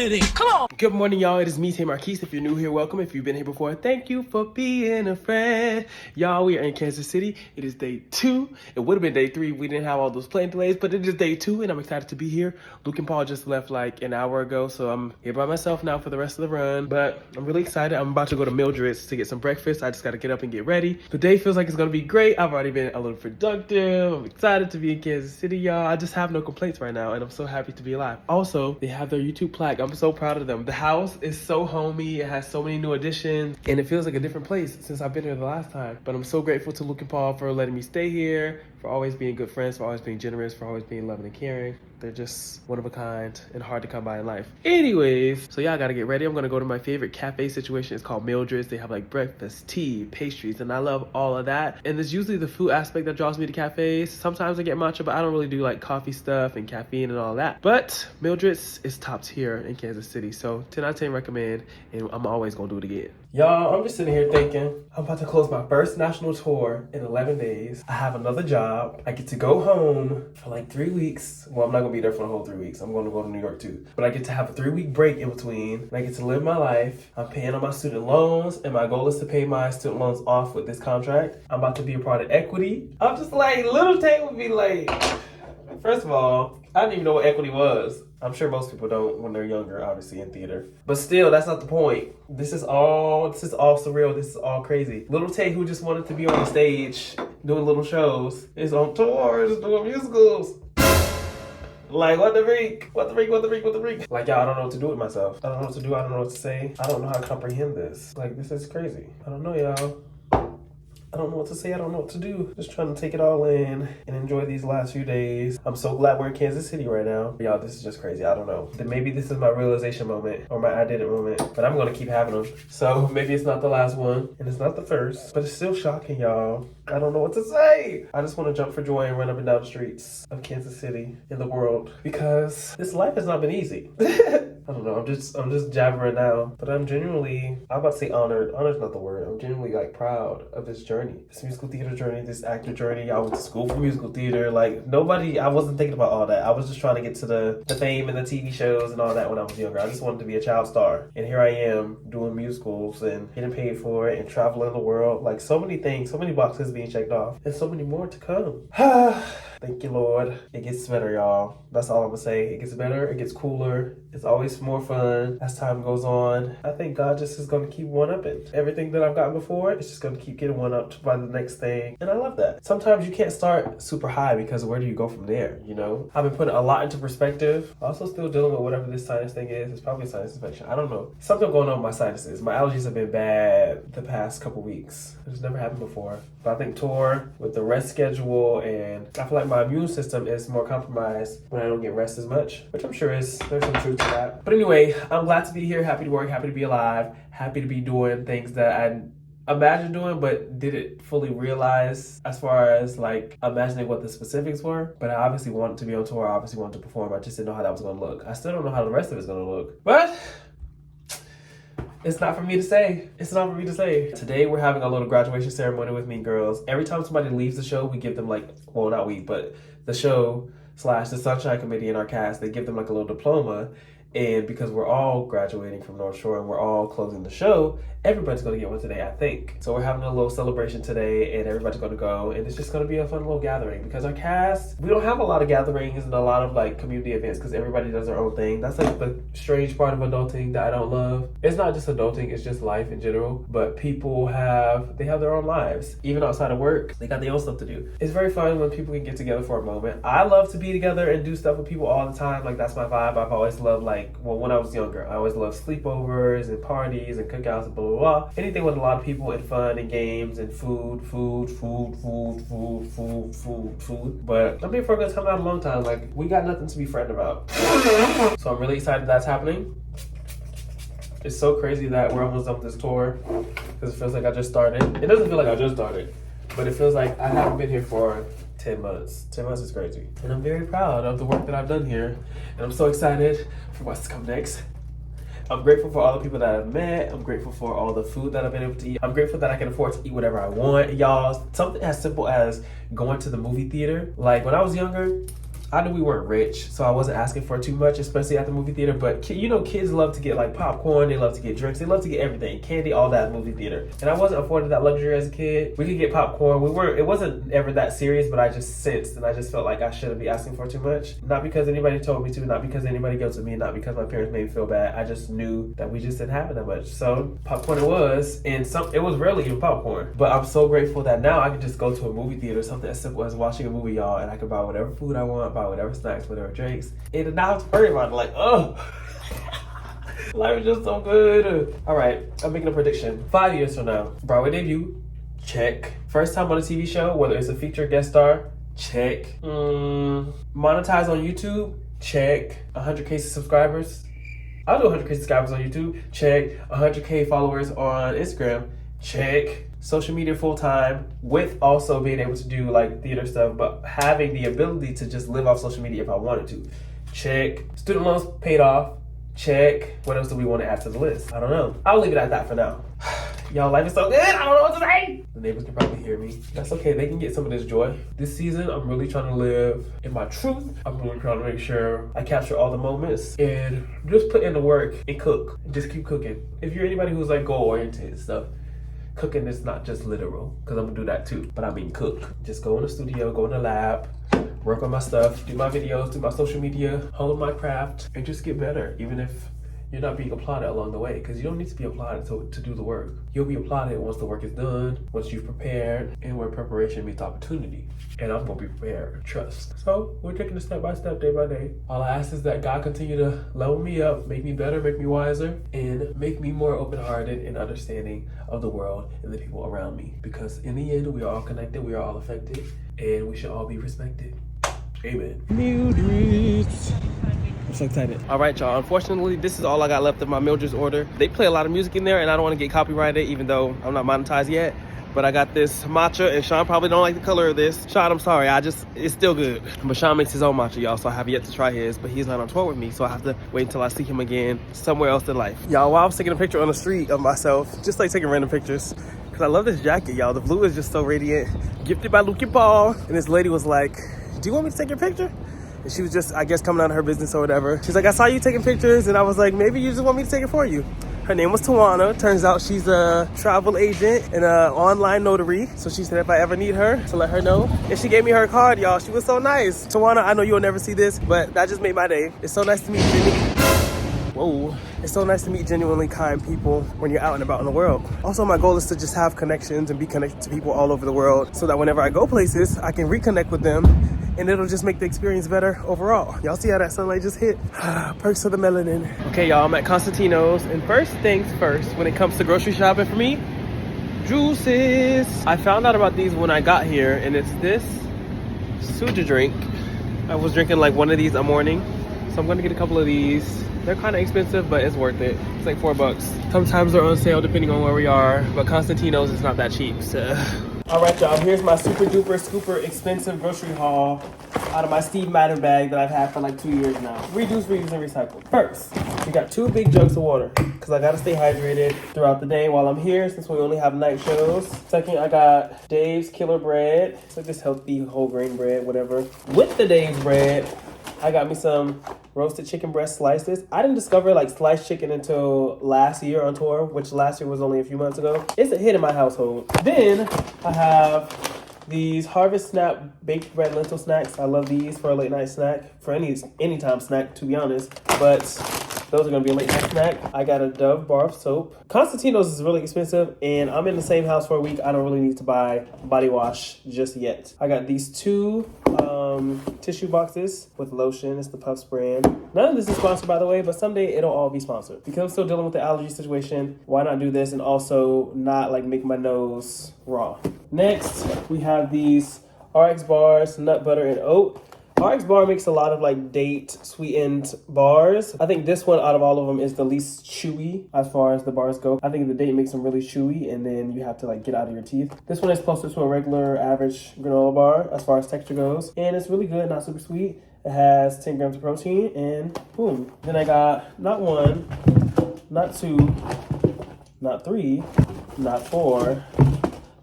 with it. Come on. Good morning, y'all. It is me, Tay Marquise. If you're new here, welcome. If you've been here before, thank you for being a friend. Y'all, we are in Kansas City. It is day 2. It would have been day 3. We didn't have all those plane delays, but it is day 2, and I'm excited to be here. Luke and Paul just left like an hour ago, so I'm here by myself now for the rest of the run. But I'm really excited. I'm about to go to Mildred's to get some breakfast. I just got to get up and get ready. The day feels like it's going to be great. I've already been a little productive. I'm excited to be in Kansas City, y'all. I just have no complaints right now, and I'm so happy to be alive. Also, they have their YouTube plaque. I'm so proud of them. The house is so homey. It has so many new additions, and it feels like a different place since I've been here the last time. But I'm so grateful to Luke and Paul for letting me stay here, for always being good friends, for always being generous, for always being loving and caring. They're just one of a kind and hard to come by in life. Anyways, so y'all gotta get ready. I'm gonna go to my favorite cafe situation. It's called Mildred's. They have like breakfast, tea, pastries, and I love all of that. And it's usually the food aspect that draws me to cafes. Sometimes I get matcha, but I don't really do like coffee stuff and caffeine and all that. But Mildred's is top tier in Kansas City. So 10 out of 10 recommend, and I'm always gonna do it again. Y'all, I'm just sitting here thinking, I'm about to close my first national tour in 11 days. I have another job. I get to go home for like 3 weeks. Well, I'm not gonna be there for the whole 3 weeks. I'm gonna go to New York too. But I get to have a 3-week break in between, and I get to live my life. I'm paying on my student loans, and my goal is to pay my student loans off with this contract. I'm about to be a part of equity. I'm just like, little Tay would be like, first of all, I didn't even know what equity was. I'm sure most people don't when they're younger, obviously, in theater. But still, that's not the point. This is all surreal. This is all crazy. Little Tay, who just wanted to be on the stage doing little shows, is on tours, doing musicals. Like, what the freak? What the freak? What the freak? What the freak? Like, y'all, I don't know what to do with myself. I don't know what to do. I don't know what to say. I don't know how to comprehend this. Like, this is crazy. I don't know, y'all. I don't know what to say. I don't know what to do. Just trying to take it all in and enjoy these last few days. I'm so glad we're in Kansas City right now. Y'all, this is just crazy. I don't know. Maybe this is my realization moment or my I did it moment, but I'm going to keep having them. So maybe it's not the last one and it's not the first, but it's still shocking, y'all. I don't know what to say. I just want to jump for joy and run up and down the streets of Kansas City in the world because this life has not been easy. I don't know. I'm just jabbering now, but I'm about to say honored. Honored's not the word. I'm genuinely like proud of this journey, this musical theater journey, this actor journey. I went to school for musical theater. Like I wasn't thinking about all that. I was just trying to get to the fame and the TV shows and all that when I was younger. I just wanted to be a child star. And here I am doing musicals and getting paid for it and traveling the world. Like so many things, so many boxes being checked off and so many more to come. Thank you, Lord. It gets better, y'all. That's all I'm gonna say. It gets better. It gets cooler. It's always more fun as time goes on. I think God just is gonna keep one-upping. Everything that I've gotten before, it's just gonna keep getting one-upped by the next thing. And I love that. Sometimes you can't start super high because where do you go from there, you know? I've been putting a lot into perspective. Also still dealing with whatever this sinus thing is. It's probably a sinus infection. I don't know. Something going on with my sinuses. My allergies have been bad the past couple weeks. It's never happened before. But I think tour with the rest schedule, and I feel like my immune system is more compromised when I don't get rest as much, which I'm sure there's some truth to that. But anyway, I'm glad to be here, happy to work, happy to be alive, happy to be doing things that I imagined doing but didn't fully realize as far as like imagining what the specifics were. But I obviously wanted to be on tour, I obviously wanted to perform. I just didn't know how that was going to look. I still don't know how the rest of it's going to look. But it's not for me to say. It's not for me to say. Today we're having a little graduation ceremony with Mean Girls. Every time somebody leaves the show, we give them like, well, not we, but the show / the Sunshine Committee and our cast, they give them like a little diploma. And because we're all graduating from North Shore and we're all closing the show, everybody's going to get one today, I think. So we're having a little celebration today and everybody's going to go. And it's just going to be a fun little gathering because our cast, we don't have a lot of gatherings and a lot of like community events because everybody does their own thing. That's like the strange part of adulting that I don't love. It's not just adulting, it's just life in general. But people have their own lives. Even outside of work, they got their own stuff to do. It's very fun when people can get together for a moment. I love to be together and do stuff with people all the time. Like that's my vibe. I've always loved when I was younger, I always loved sleepovers and parties and cookouts and blah, blah, blah. Anything with a lot of people and fun and games and food. But I've been for a good time, not a long time. Like, we got nothing to be fretting about. So I'm really excited that's happening. It's so crazy that we're almost done with this tour because it feels like I just started. It doesn't feel like I just started, but it feels like I haven't been here for 10 months. 10 months is crazy. And I'm very proud of the work that I've done here. And I'm so excited for what's to come next. I'm grateful for all the people that I've met. I'm grateful for all the food that I've been able to eat. I'm grateful that I can afford to eat whatever I want. Y'all, something as simple as going to the movie theater. Like when I was younger, I knew we weren't rich, so I wasn't asking for too much, especially at the movie theater. But you know, kids love to get like popcorn, they love to get drinks, they love to get everything, candy, all that at the movie theater. And I wasn't afforded that luxury as a kid. We could get popcorn. It wasn't ever that serious, but I just sensed and I just felt like I shouldn't be asking for too much. Not because anybody told me to, not because anybody guilted me, not because my parents made me feel bad. I just knew that we just didn't have it that much. So popcorn it was, and it was rarely even popcorn. But I'm so grateful that now I can just go to a movie theater, something as simple as watching a movie, y'all, and I can buy whatever food I want, buy whatever snacks, whatever drinks, and not have to worry about it. Like, oh, life is just so good. All right, I'm making a prediction. 5 years from now, Broadway debut, check. First time on a TV show, whether it's a feature guest star, check. Monetize on YouTube, check. 100K subscribers. I'll do 100K subscribers on YouTube, check. 100K followers on Instagram, check. Social media full time with also being able to do like theater stuff, but having the ability to just live off social media if I wanted to, check. Student loans paid off, check. What else do we want to add to the list? I don't know. I'll leave it at that for now. Y'all, life is so good. I don't know what to say. The neighbors can probably hear me. That's okay. They can get some of this joy. This season, I'm really trying to live in my truth. I'm really trying to make sure I capture all the moments and just put in the work and cook. Just keep cooking. If you're anybody who's like goal oriented and stuff, cooking is not just literal, because I'm gonna do that too, but I mean cook. Just go in the studio, go in the lab, work on my stuff, do my videos, do my social media, hone my craft, and just get better, even if you're not being applauded along the way, because you don't need to be applauded to do the work. You'll be applauded once the work is done, once you've prepared, and where preparation meets opportunity. And I'm gonna be prepared, trust. So we're taking it step by step, day by day. All I ask is that God continue to level me up, make me better, make me wiser, and make me more open-hearted and understanding of the world and the people around me. Because in the end, we are all connected, we are all affected, and we should all be respected. Amen. Mildred's. I'm so excited. All right, y'all. Unfortunately, this is all I got left of my Mildred's order. They play a lot of music in there, and I don't want to get copyrighted, even though I'm not monetized yet. But I got this matcha, and Sean probably don't like the color of this. Sean, I'm sorry. It's still good. But Sean makes his own matcha, y'all, so I have yet to try his. But he's not on tour with me, so I have to wait until I see him again somewhere else in life. Y'all, while I was taking a picture on the street of myself, just like taking random pictures, because I love this jacket, y'all. The blue is just so radiant. Gifted by Luke and Paul. And this lady was like, do you want me to take your picture? And she was just, I guess, coming out of her business or whatever. She's like, I saw you taking pictures, and I was like, maybe you just want me to take it for you. Her name was Tawana. Turns out she's a travel agent and an online notary. So she said if I ever need her, to let her know. And she gave me her card, y'all. She was so nice. Tawana, I know you'll never see this, but that just made my day. It's so nice to meet you. Whoa. It's so nice to meet genuinely kind people when you're out and about in the world. Also, my goal is to just have connections and be connected to people all over the world so that whenever I go places, I can reconnect with them and it'll just make the experience better overall. Y'all see how that sunlight just hit? Perks of the melanin. Okay, y'all, I'm at Constantino's. And first things first, when it comes to grocery shopping for me, juices. I found out about these when I got here, and it's this suja drink. I was drinking like one of these a morning, so I'm gonna get a couple of these. They're kind of expensive, but it's worth it. It's like $4. Sometimes they're on sale depending on where we are, but Constantino's is not that cheap, so. All right, y'all, here's my super duper scooper expensive grocery haul out of my Steve Madden bag that I've had for like 2 years now. Reduce, reuse, and recycle. First, we got 2 big jugs of water because I gotta stay hydrated throughout the day while I'm here since we only have night shows. Second, I got Dave's Killer Bread. So just healthy whole grain bread, whatever. With the Dave's bread, I got me some roasted chicken breast slices. I didn't discover like sliced chicken until last year on tour, which last year was only a few months ago. It's a hit in my household. Then I have these Harvest Snap baked bread lentil snacks. I love these for a late night snack, for anytime snack, to be honest. But those are gonna be a late night snack. I got a Dove bar of soap. Constantino's is really expensive, and I'm in the same house for a week. I don't really need to buy body wash just yet. I got these 2 tissue boxes with lotion. It's the Puffs brand. None of this is sponsored, by the way, but someday it'll all be sponsored. Because I'm still dealing with the allergy situation, why not do this and also not like make my nose raw? Next, we have these RX bars, nut butter and oat. RX bar makes a lot of like date sweetened bars. I think this one out of all of them is the least chewy as far as the bars go. I think the date makes them really chewy and then you have to like get out of your teeth. This one is closer to a regular average granola bar as far as texture goes. And it's really good, not super sweet. It has 10 grams of protein and boom. Then I got not 1, not 2, not 3, not 4,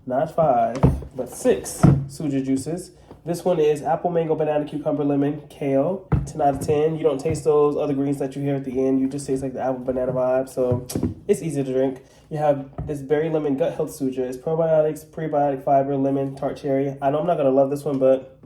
not 5, but 6 suja juices. This one is apple, mango, banana, cucumber, lemon, kale. 10 out of 10. You don't taste those other greens that you hear at the end. You just taste like the apple banana vibe. So it's easy to drink. You have this berry lemon gut health suja. It's probiotics, prebiotic fiber, lemon, tart cherry. I know I'm not going to love this one, but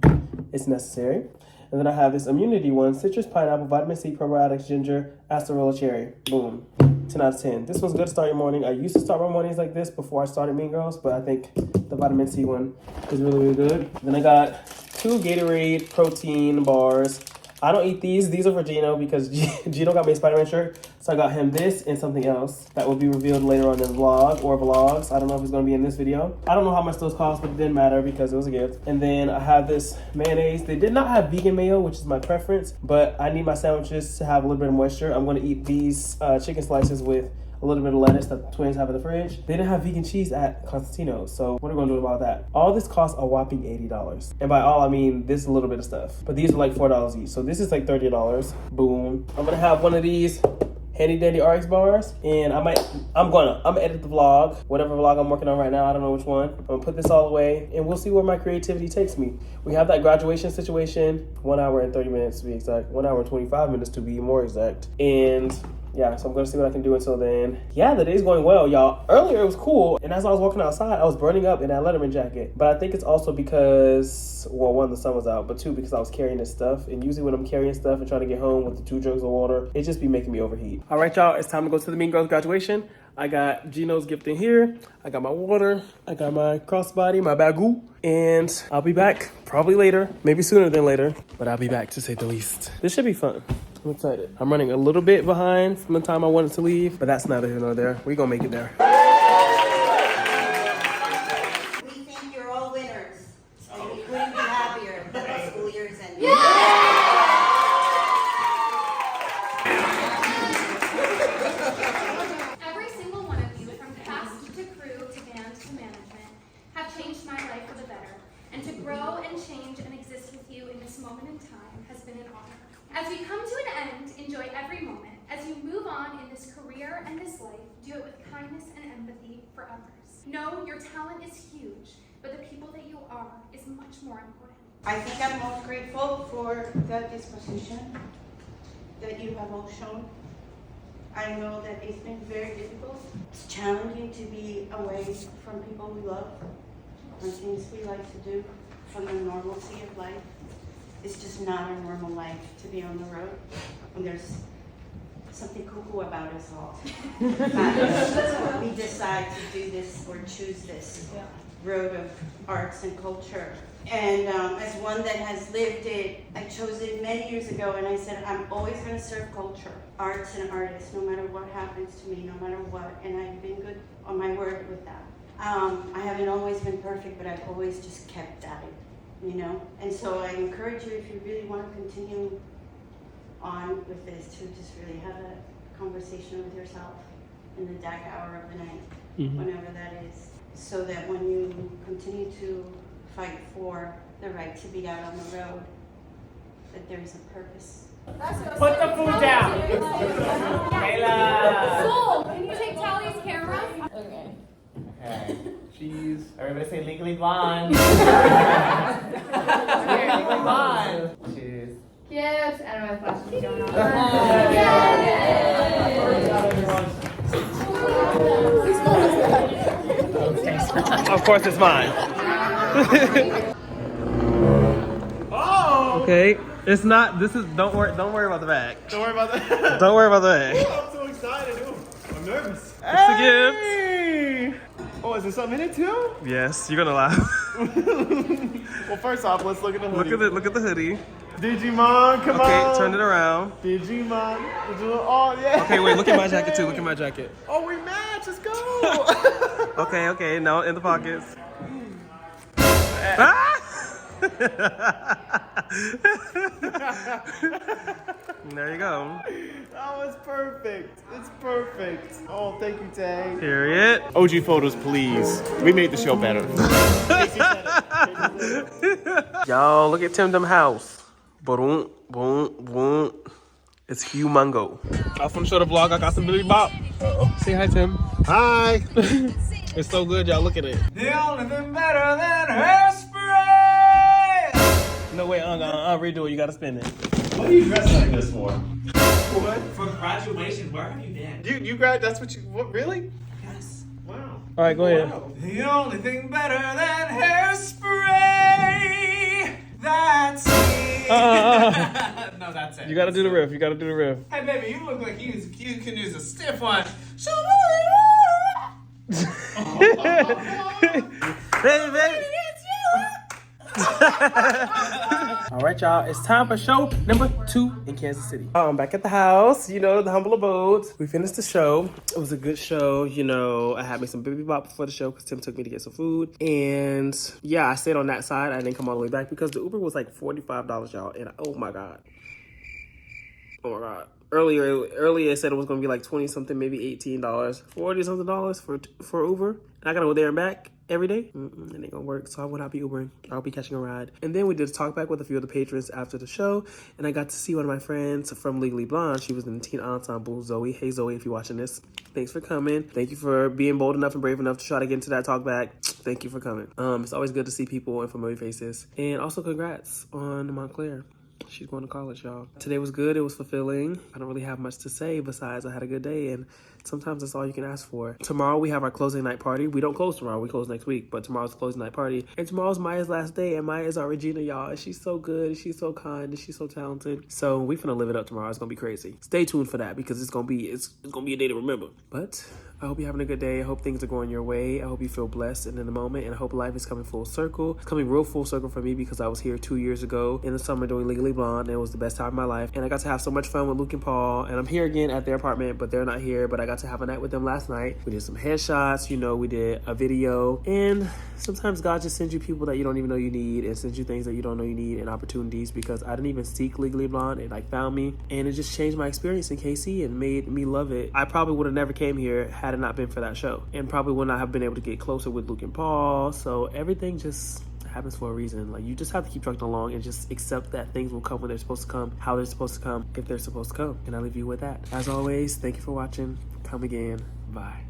it's necessary. And then I have this immunity one, citrus, pineapple, vitamin C, probiotics, ginger, acerola cherry. Boom. 10 out of 10. This one's good to start your morning. I used to start my mornings like this before I started Mean Girls, but I think the vitamin C one is really, really good. Then I got 2 Gatorade protein bars. I don't eat these. These are for Gino because Gino got me a Spider-Man shirt. So I got him this and something else that will be revealed later on in the vlog or vlogs. I don't know if it's going to be in this video. I don't know how much those cost, but it didn't matter because it was a gift. And then I have this mayonnaise. They did not have vegan mayo, which is my preference, but I need my sandwiches to have a little bit of moisture. I'm going to eat these chicken slices with a little bit of lettuce that the twins have in the fridge. They didn't have vegan cheese at Constantino's, so what are we gonna do about that? All this costs a whopping $80. And by all, I mean this a little bit of stuff. But these are like $4 each, so this is like $30. Boom. I'm gonna have one of these handy dandy RX bars, and I'm gonna edit the vlog, whatever vlog I'm working on right now, I don't know which one. I'm gonna put this all away, and we'll see where my creativity takes me. We have that graduation situation, 1 hour and 30 minutes to be exact, 1 hour and 25 minutes to be more exact. And yeah, so I'm gonna see what I can do until then. Yeah, the day's going well, y'all. Earlier it was cool, and as I was walking outside, I was burning up in that Letterman jacket. But I think it's also because, well, one, the sun was out, but two, because I was carrying this stuff. And usually when I'm carrying stuff and trying to get home with the 2 jugs of water, it just be making me overheat. All right, y'all, it's time to go to the Mean Girls graduation. I got Gino's gift in here. I got my water. I got my crossbody, my bagoo. And I'll be back probably later, maybe sooner than later, but I'll be back to say the least. This should be fun. I'm excited. I'm running a little bit behind from the time I wanted to leave, but that's neither here nor there. We're gonna make it there. We think you're all winners, and we couldn't be happier that the school year's ending. Every single one of you, from cast to crew to band to management, have changed my life for the better. And to grow and change and exist with you in this moment in time has been an honor. As we come to an end, enjoy every moment. As you move on in this career and this life, do it with kindness and empathy for others. Know your talent is huge, but the people that you are is much more important. I think I'm most grateful for the disposition that you have all shown. I know that it's been very difficult. It's challenging to be away from people we love, from things we like to do, from the normalcy of life. It's just not our normal life to be on the road. And there's something cuckoo about us all. We decide to do this or choose this road of arts and culture. And as one that has lived it, I chose it many years ago, and I said, I'm always going to serve culture, arts and artists, no matter what happens to me, no matter what. And I've been good on my word with that. I haven't always been perfect, but I've always just kept at it. You know, and so I encourage you, if you really want to continue on with this, to just really have a conversation with yourself in the dark hour of the night, whenever that is, so that when you continue to fight for the right to be out on the road, that there is a purpose. Put the food down. Kayla. Soul, can you take Tally's camera? Okay. Cheese. Everybody say legally blonde. Legally blonde. Cheese. Yes, I don't know if that's going on. Of course it's mine. Oh! Okay, it's not, this is, don't worry about the bag. Don't worry about that. Don't worry about the bag. I'm so excited. Ooh, I'm nervous. It's a gift. Hey! Oh, is there something in it too? Yes, you're gonna laugh. Well, first off, let's look at the hoodie. Look at the hoodie. Digimon, come on. Okay, turn it around. Digimon. Oh, yeah. Okay, wait, look at my jacket too. Look at my jacket. Oh, we match. Let's go. Okay, now in the pockets. Ah! There you go. Oh, it's perfect. It's perfect. Oh, thank you, Tay. Period. OG photos, please. We made the show better. Y'all, look at Tim Dum house. Boom, boom, boom. It's humongo. I was gonna show the vlog. I got some Billy Bop. Say hi, Tim. Hi. It's so good, y'all. Look at it. The only thing better than hairspray. No way, redo it. You gotta spin it. What are you dressed like this for? What? For graduation, where have you been? You grad? That's what you? What really? Yes. Wow. All right, go ahead. The only thing better than hairspray. That's me. No, that's it. You gotta do the riff. You gotta do the riff. Hey, baby, you look like you can use a stiff one. Baby. All right, y'all. It's time for show number 2 in Kansas City. I'm back at the house, the humble abode. We finished the show. It was a good show. I had me some bibimbap bop before the show because Tim took me to get some food. And yeah, I stayed on that side. I didn't come all the way back because the Uber was like $45, y'all. And oh my God. Earlier it said it was gonna be like 20 something, maybe $18, $40 something for Uber. And I gotta go there and back every day. It ain't gonna work, so I will not be Ubering. I'll be catching a ride. And then we did a talk back with a few of the patrons after the show, and I got to see one of my friends from Legally Blonde. She was in the teen ensemble, Zoe. Hey Zoe, if you're watching this, thanks for coming. Thank you for being bold enough and brave enough to try to get into that talk back. Thank you for coming. It's always good to see people and familiar faces. And also congrats on Montclair. She's going to college, y'all. Today was good. It was fulfilling. I don't really have much to say besides I had a good day, and sometimes that's all you can ask for. Tomorrow we have our closing night party. We don't close tomorrow. We close next week, but tomorrow's the closing night party. And tomorrow's Maya's last day, and Maya is our Regina, y'all. And she's so good, and she's so kind, and she's so talented. So we finna live it up tomorrow. It's gonna be crazy. Stay tuned for that because it's gonna be a day to remember. But I hope you're having a good day. I hope things are going your way. I hope you feel blessed and in the moment, and I hope life is coming full circle. It's coming real full circle for me because I was here 2 years ago in the summer doing Legally Blonde, and it was the best time of my life. And I got to have so much fun with Luke and Paul, and I'm here again at their apartment, but they're not here. But I got to have a night with them last night. We did some headshots, we did a video, and sometimes God just sends you people that you don't even know you need, and sends you things that you don't know you need, and opportunities, because I didn't even seek Legally Blonde. It found me, and it just changed my experience in KC and made me love it. I probably would have never came here had it not been for that show, and probably would not have been able to get closer with Luke and Paul. So everything just happens for a reason. You just have to keep trucking along and just accept that things will come when they're supposed to come, how they're supposed to come, if they're supposed to come. And I leave you with that. As always, thank you for watching. Come again. Bye.